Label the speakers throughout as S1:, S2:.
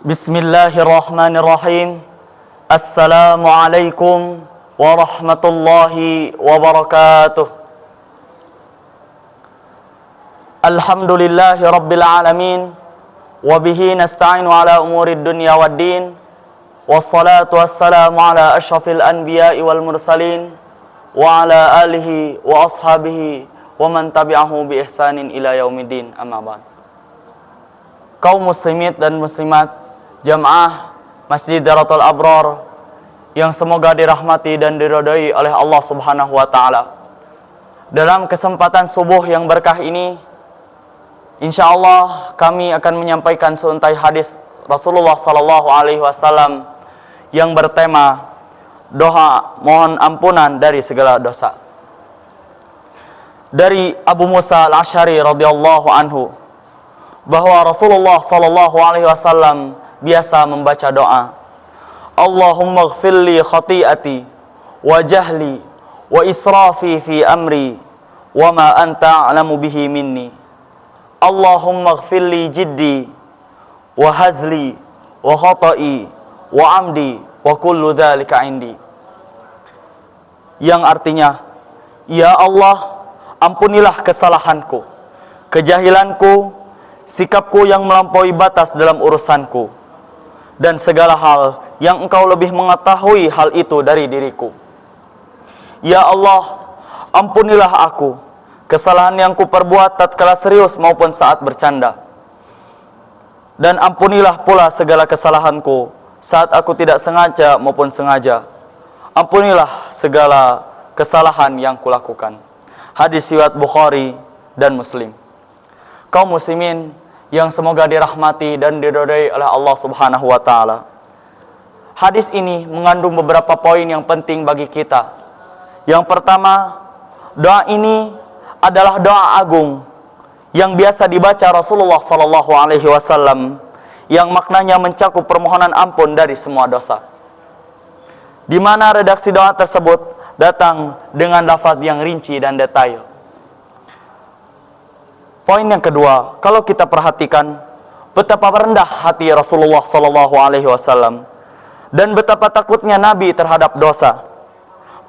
S1: Bismillahirrahmanirrahim. Assalamualaikum warahmatullahi wabarakatuh. Alhamdulillahi rabbil alamin. Wabihi nasta'inu ala umurid dunya waddin. Wassalatu wassalamu ala ashrafil anbiya'i wal mursalin. Wa ala alihi wa ashabihi wa man tabi'ahu bi ihsanin ila yaumiddin. Amma ba'd. Kaum muslimin dan muslimat Jamaah Masjid Daratul Abrar yang semoga dirahmati dan diridhai oleh Allah Subhanahu wa taala. Dalam kesempatan subuh yang berkah ini, insyaallah kami akan menyampaikan seuntai hadis Rasulullah sallallahu alaihi wasallam yang bertema doa mohon ampunan dari segala dosa. Dari Abu Musa Al-Asy'ari radhiyallahu anhu bahwa Rasulullah sallallahu alaihi wasallam biasa membaca doa, Allahumma ighfirli khati'ati wa jahli wa israfi fi amri wa ma anta a'lamu bihi minni. Allahumma ighfirli jiddi wa hazli wa khata'i wa amdi wa kullu dzalika indi. Yang artinya, ya Allah, ampunilah kesalahanku, kejahilanku, sikapku yang melampaui batas dalam urusanku, dan segala hal yang engkau lebih mengetahui hal itu dari diriku. Ya Allah, ampunilah aku kesalahan yang kuperbuat tatkala serius maupun saat bercanda. Dan ampunilah pula segala kesalahanku saat aku tidak sengaja maupun sengaja. Ampunilah segala kesalahan yang kulakukan. Hadis riwayat Bukhari dan Muslim. Kaum muslimin yang semoga dirahmati dan diridhai oleh Allah Subhanahu wa taala. Hadis ini mengandung beberapa poin yang penting bagi kita. Yang pertama, doa ini adalah doa agung yang biasa dibaca Rasulullah sallallahu alaihi wasallam yang maknanya mencakup permohonan ampun dari semua dosa. Di mana redaksi doa tersebut datang dengan lafaz yang rinci dan detail. Poin yang kedua, kalau kita perhatikan betapa rendah hati Rasulullah sallallahu alaihi wasallam dan betapa takutnya Nabi terhadap dosa.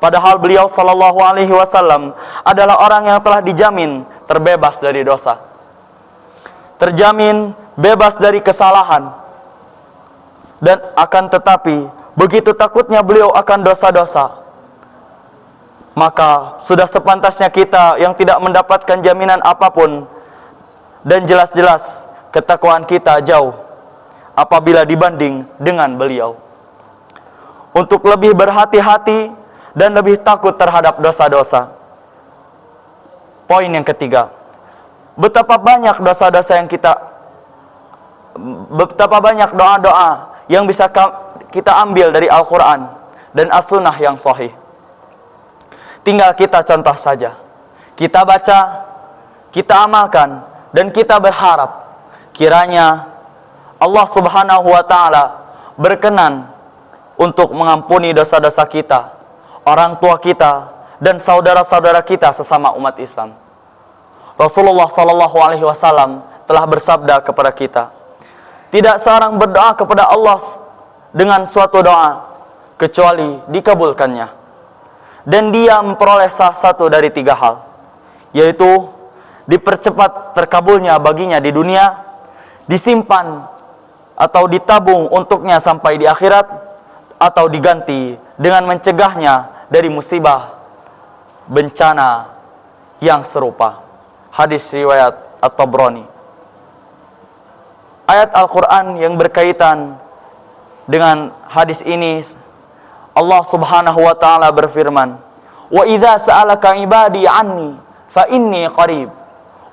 S1: Padahal beliau sallallahu alaihi wasallam adalah orang yang telah dijamin terbebas dari dosa. Terjamin bebas dari kesalahan. Dan akan tetapi begitu takutnya beliau akan dosa-dosa, maka sudah sepantasnya kita yang tidak mendapatkan jaminan apapun dan jelas-jelas ketakwaan kita jauh apabila dibanding dengan beliau, untuk lebih berhati-hati dan lebih takut terhadap dosa-dosa. Poin yang ketiga, betapa banyak dosa-dosa yang betapa banyak doa-doa yang bisa kita ambil dari Al-Quran dan As-Sunnah yang sahih. Tinggal kita contoh saja, kita baca, kita amalkan, dan kita berharap kiranya Allah Subhanahu wa taala berkenan untuk mengampuni dosa-dosa kita, orang tua kita, dan saudara-saudara kita sesama umat Islam. Rasulullah sallallahu alaihi wasallam telah bersabda kepada kita, tidak seorang berdoa kepada Allah dengan suatu doa kecuali dikabulkannya, dan dia memperoleh salah satu dari tiga hal, yaitu dipercepat terkabulnya baginya di dunia, disimpan atau ditabung untuknya sampai di akhirat, atau diganti dengan mencegahnya dari musibah bencana yang serupa. Hadis riwayat At-Tabrani. Ayat Al-Quran yang berkaitan dengan hadis ini, Allah Subhanahu wa taala berfirman, "Wa idza sa'alaka ibadi anni fa inni qarib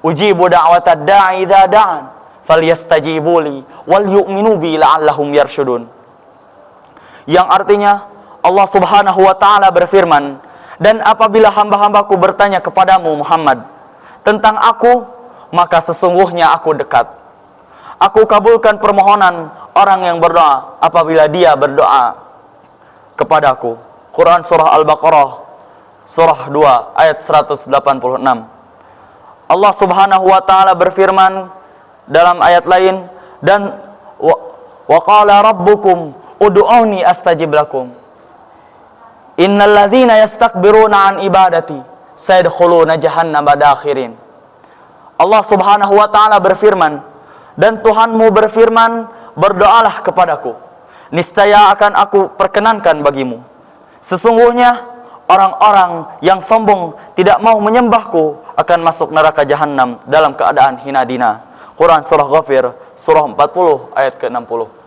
S1: ujibu da'watad da'i idza da'an falyastajibu li wal yu'minu bi la'allahum yarshudun." Yang artinya Allah Subhanahu wa taala berfirman, dan apabila hamba-hambaku bertanya kepadamu Muhammad tentang aku, maka sesungguhnya aku dekat. Aku kabulkan permohonan orang yang berdoa apabila dia berdoa kepadaku. Quran surah Al-Baqarah surah 2 ayat 186. Allah Subhanahu wa taala berfirman dalam ayat lain, dan Wa qala rabbukum ud'uni astajib lakum. Innal ladzina yastakbiruna an ibadati sayadkhuluna jahannama dakhirin. Allah Subhanahu wa taala berfirman, dan Tuhanmu berfirman, berdoalah kepadaku, niscaya akan aku perkenankan bagimu. Sesungguhnya orang-orang yang sombong tidak mau menyembahku akan masuk neraka jahanam dalam keadaan hina dina. Quran surah Ghafir surah 40 ayat ke-60.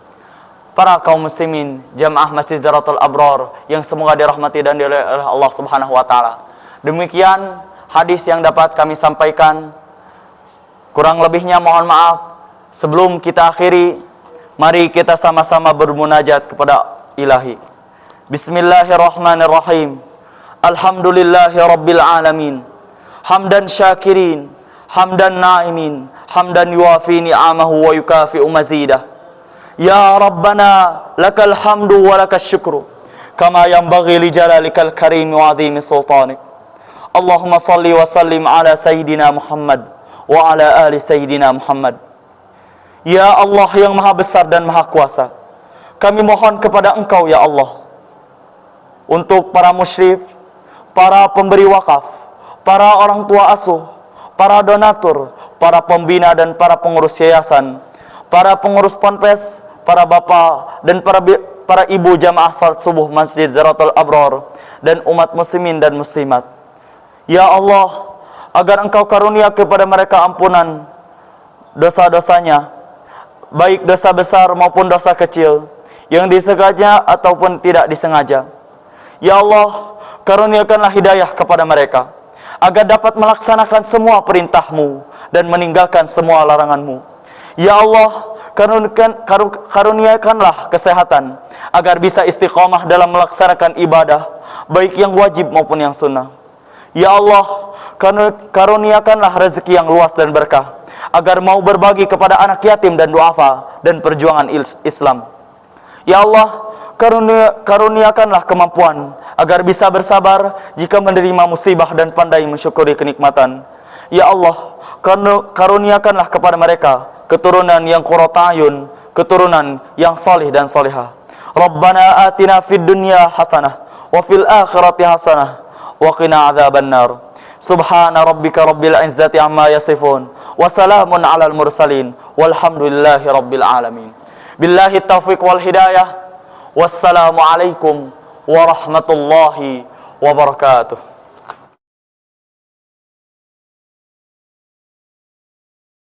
S1: Para kaum muslimin jamaah Masjid Dzaratul Abrar yang semoga dirahmati dan diridhai oleh Allah Subhanahu wa taala. Demikian hadis yang dapat kami sampaikan. Kurang lebihnya mohon maaf. Sebelum kita akhiri, mari kita sama-sama bermunajat kepada Ilahi. Bismillahirrahmanirrahim. Alhamdulillahi rabbil alamin. Hamdan syakirin, hamdan na'imin, hamdan yuafi ni'amahu wa yukafi'u mazidah. Ya Rabbana lakal hamdu wa lakal syukru kama yanbaghi li jalalikal karim wa azimi sultanik. Allahumma salli wa sallim ala Sayyidina Muhammad wa ala ali Sayyidina Muhammad. Ya Allah yang maha besar dan maha kuasa, kami mohon kepada Engkau ya Allah, untuk para musyrif, para pemberi wakaf, para orang tua asuh, para donatur, para pembina dan para pengurus yayasan, para pengurus ponpes, para bapak dan para ibu jamaah salat subuh Masjid Dzaratul Abrar dan umat muslimin dan muslimat. Ya Allah, agar Engkau karunia kepada mereka ampunan dosa-dosanya, baik dosa besar maupun dosa kecil, yang disengaja ataupun tidak disengaja. Ya Allah, karuniakanlah hidayah kepada mereka, agar dapat melaksanakan semua perintah-Mu dan meninggalkan semua larangan-Mu. Ya Allah, karuniakanlah kesehatan, agar bisa istiqomah dalam melaksanakan ibadah, baik yang wajib maupun yang sunnah. Ya Allah, karuniakanlah rezeki yang luas dan berkah, agar mau berbagi kepada anak yatim dan duafa dan perjuangan Islam. Ya Allah, karuniakanlah kemampuan, agar bisa bersabar jika menerima musibah dan pandai mensyukuri kenikmatan. Ya Allah, karuniakanlah kepada mereka keturunan yang qurrata ayun, keturunan yang salih dan salihah. Rabbana atina fid dunya hasanah wa fil akhirati hasanah wa qina adzabannar. Subhana rabbika rabbil izzati amma yasifun wa salamun alal mursalin walhamdulillahi rabbil alamin. Billahi taufiq wal hidayah. Wassalamu alaikum warahmatullahi wabarakatuh.